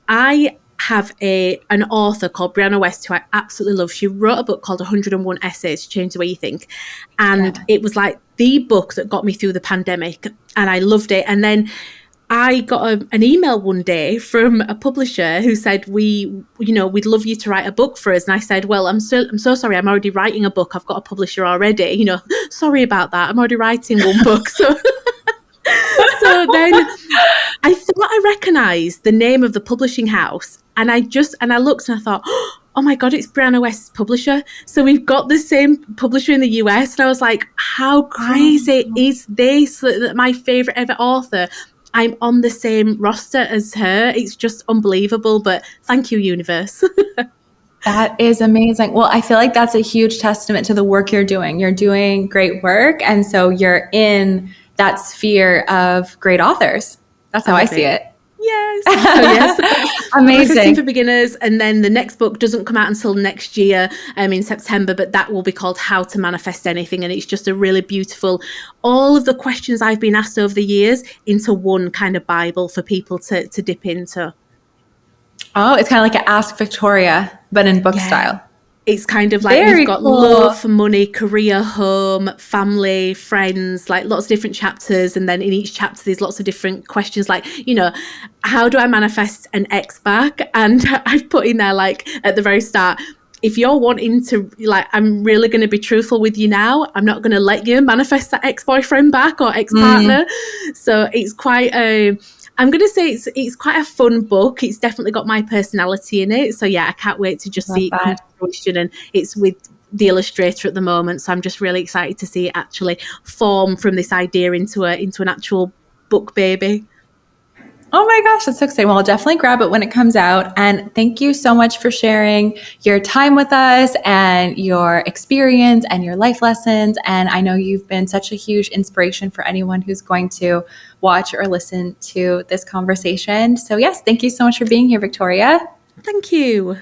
I have an author called Brianna West, who I absolutely love. She wrote a book called 101 Essays to Change the Way You Think. And it was like the book that got me through the pandemic, and I loved it. And then I got an email one day from a publisher who said, we'd love you to write a book for us. And I said, well, I'm so sorry. I'm already writing a book. I've got a publisher already, sorry about that. I'm already writing one book. So then I thought I recognized the name of the publishing house, and I looked and I thought, oh my God, it's Brianna West's publisher. So we've got the same publisher in the US. And I was like, how crazy is this? That my favorite ever author, I'm on the same roster as her. It's just unbelievable. But thank you, universe. That is amazing. Well, I feel like that's a huge testament to the work you're doing. You're doing great work. And so you're in that sphere of great authors. That's how I see it. Yes. So yes. Amazing. Manifesting for Beginners. And then the next book doesn't come out until next year in September, but that will be called How to Manifest Anything. And it's just a really beautiful, all of the questions I've been asked over the years into one kind of Bible for people to dip into. Oh, it's kind of like an Ask Victoria, but in book style. It's kind of like you've got love, money, career, home, family, friends, like lots of different chapters. And then in each chapter, there's lots of different questions like, how do I manifest an ex back? And I've put in there, like at the very start, if you're wanting to, I'm really going to be truthful with you now. I'm not going to let you manifest that ex-boyfriend back or ex-partner. So it's quite I'm going to say it's quite a fun book. It's definitely got my personality in it. So yeah, I can't wait to just see it come to fruition. And it's with the illustrator at the moment. So I'm just really excited to see it actually form from this idea into an actual book baby. Oh my gosh, that's so exciting. Well, I'll definitely grab it when it comes out. And thank you so much for sharing your time with us and your experience and your life lessons. And I know you've been such a huge inspiration for anyone who's going to watch or listen to this conversation. So yes, thank you so much for being here, Victoria. Thank you.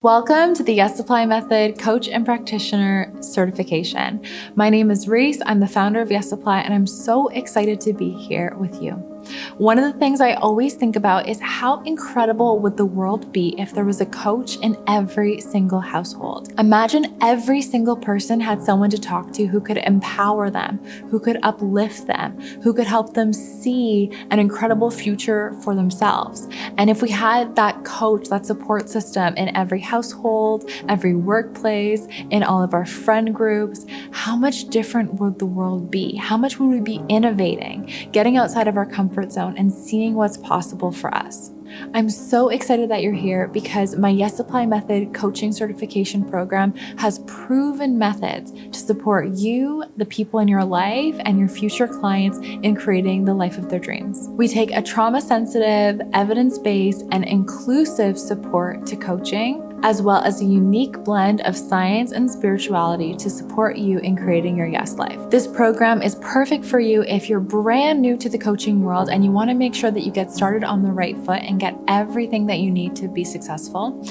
Welcome to the Yes Apply Method Coach and Practitioner Certification. My name is Reese. I'm the founder of Yes Apply, and I'm so excited to be here with you. One of the things I always think about is how incredible would the world be if there was a coach in every single household. Imagine every single person had someone to talk to who could empower them, who could uplift them, who could help them see an incredible future for themselves. And if we had that coach, that support system in every household, every workplace, in all of our friend groups, how much different would the world be? How much would we be innovating, getting outside of our comfort zone and seeing what's possible for us? I'm so excited that you're here because my Yes Apply Method coaching certification program has proven methods to support you, the people in your life, and your future clients in creating the life of their dreams. We take a trauma-sensitive, evidence-based, and inclusive support to coaching, as well as a unique blend of science and spirituality to support you in creating your yes life. This program is perfect for you if you're brand new to the coaching world and you want to make sure that you get started on the right foot and get everything that you need to be successful.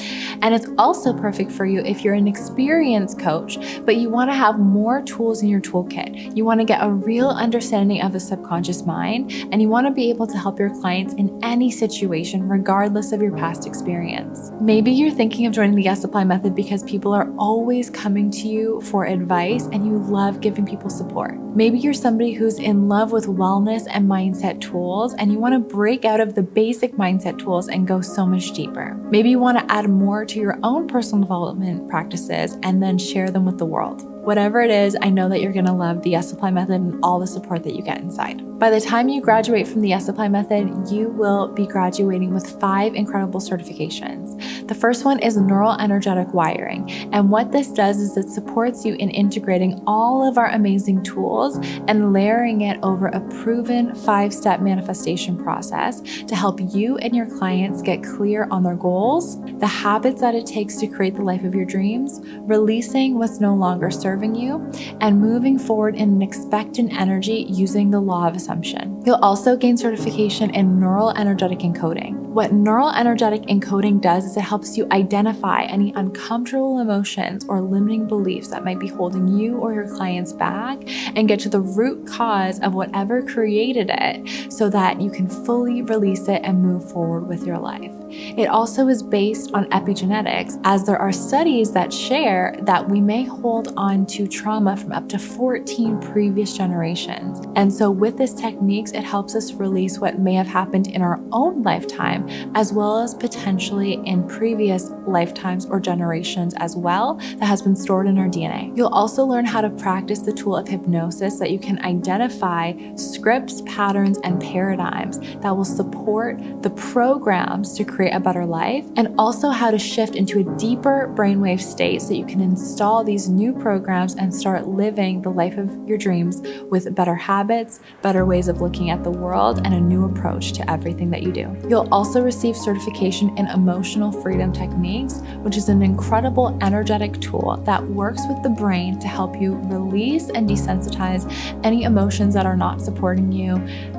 And it's also perfect for you if you're an experienced coach, but you want to have more tools in your toolkit. You want to get a real understanding of the subconscious mind, and you want to be able to help your clients in any situation, regardless of your past experience. Maybe you're thinking of joining joining the Yes Apply method because people are always coming to you for advice and you love giving people support. Maybe you're somebody who's in love with wellness and mindset tools and you want to break out of the basic mindset tools and go so much deeper. Maybe you want to add more to your own personal development practices and then share them with the world. Whatever it is, I know that you're going to love the Yes Apply method and all the support that you get inside. By the time you graduate from the Yes Apply method, you will be graduating with 5 incredible certifications. The first one is neural energetic wiring. And what this does is it supports you in integrating all of our amazing tools and layering it over a proven 5-step manifestation process to help you and your clients get clear on their goals, the habits that it takes to create the life of your dreams, releasing what's no longer serving you, and moving forward in an expectant energy using the law of assumption. You'll also gain certification in neural energetic encoding. What neural energetic encoding does is it helps you identify any uncomfortable emotions or limiting beliefs that might be holding you or your clients back and get to the root cause of whatever created it so that you can fully release it and move forward with your life. It also is based on epigenetics, as there are studies that share that we may hold on to trauma from up to 14 previous generations. And so with this techniques, it helps us release what may have happened in our own lifetime, as well as potentially in previous lifetimes or generations as well, that has been stored in our DNA. You'll also learn how to practice the tool of hypnosis so that you can identify scripts, patterns, and paradigms that will support the programs to create a better life, and also how to shift into a deeper brainwave state so you can install these new programs and start living the life of your dreams with better habits, better ways of looking at the world, and a new approach to everything that you do. You'll also receive certification in emotional freedom techniques, which is an incredible energetic tool that works with the brain to help you release and desensitize any emotions that are not supporting you,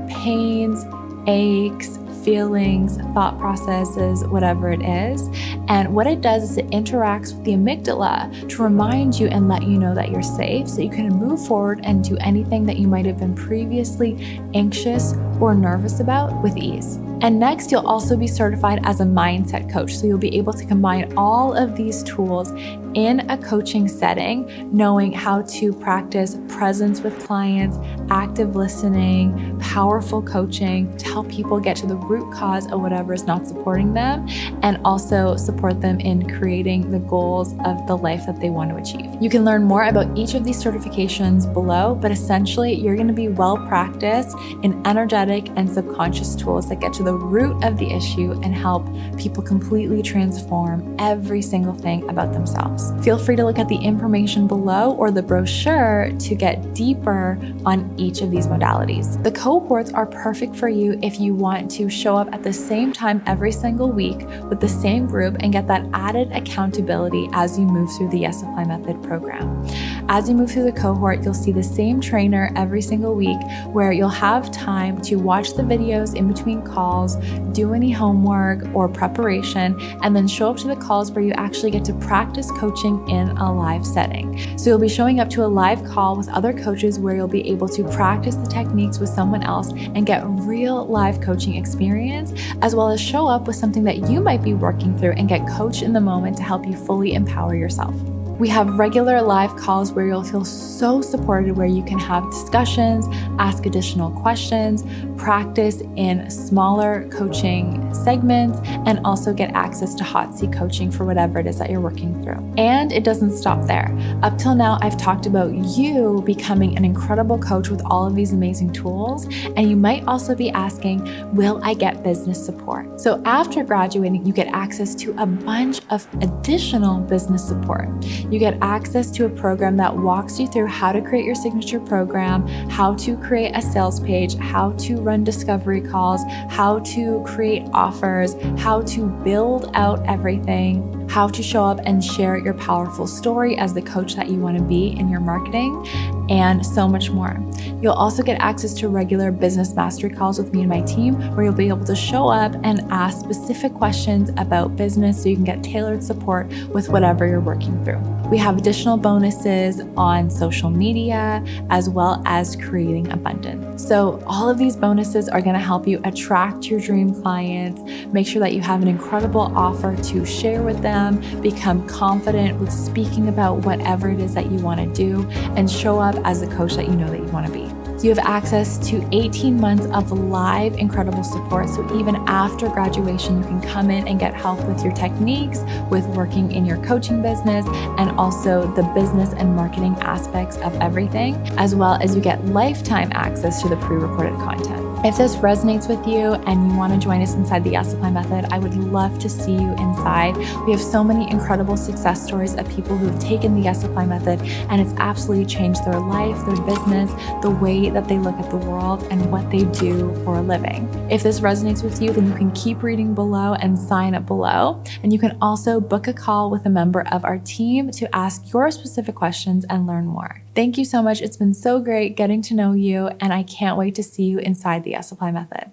pains, aches, feelings, thought processes, whatever it is. And what it does is it interacts with the amygdala to remind you and let you know that you're safe so you can move forward and do anything that you might have been previously anxious or nervous about with ease. And next, you'll also be certified as a mindset coach. So you'll be able to combine all of these tools in a coaching setting, knowing how to practice presence with clients, active listening, powerful coaching to help people get to the root cause of whatever is not supporting them, and also support them in creating the goals of the life that they want to achieve. You can learn more about each of these certifications below, but essentially you're going to be well practiced in energetic and subconscious tools that get to the root of the issue and help people completely transform every single thing about themselves. Feel free to look at the information below or the brochure to get deeper on each of these modalities. The cohorts are perfect for you if you want to show up at the same time every single week with the same group and get that added accountability as you move through the Yes Apply Method program. As you move through the cohort, you'll see the same trainer every single week where you'll have time to watch the videos in between calls, do any homework or preparation, and then show up to the calls where you actually get to practice coaching in a live setting. So you'll be showing up to a live call with other coaches where you'll be able to practice the techniques with someone else and get real live coaching experience, as well as show up with something that you might be working through and get coached in the moment to help you fully empower yourself. We have regular live calls where you'll feel so supported, where you can have discussions, ask additional questions, practice in smaller coaching segments, and also get access to hot seat coaching for whatever it is that you're working through. And it doesn't stop there. Up till now, I've talked about you becoming an incredible coach with all of these amazing tools. And you might also be asking, will I get business support? So after graduating, you get access to a bunch of additional business support. You get access to a program that walks you through how to create your signature program, how to create a sales page, how to run discovery calls, how to create offers, how to build out everything, how to show up and share your powerful story as the coach that you want to be in your marketing, and so much more. You'll also get access to regular business mastery calls with me and my team, where you'll be able to show up and ask specific questions about business so you can get tailored support with whatever you're working through. We have additional bonuses on social media, as well as creating abundance. So all of these bonuses are going to help you attract your dream clients, make sure that you have an incredible offer to share with them, become confident with speaking about whatever it is that you want to do, and show up as the coach that you know that you want to be. You have access to 18 months of live incredible support. So even after graduation, you can come in and get help with your techniques, with working in your coaching business, and also the business and marketing aspects of everything, as well as you get lifetime access to the pre-recorded content. If this resonates with you and you want to join us inside the Yes Apply Method, I would love to see you inside. We have so many incredible success stories of people who have taken the Yes Apply Method and it's absolutely changed their life, their business, the way that they look at the world, and what they do for a living. If this resonates with you, then you can keep reading below and sign up below. And you can also book a call with a member of our team to ask your specific questions and learn more. Thank you so much. It's been so great getting to know you, and I can't wait to see you inside the Yes Apply Method.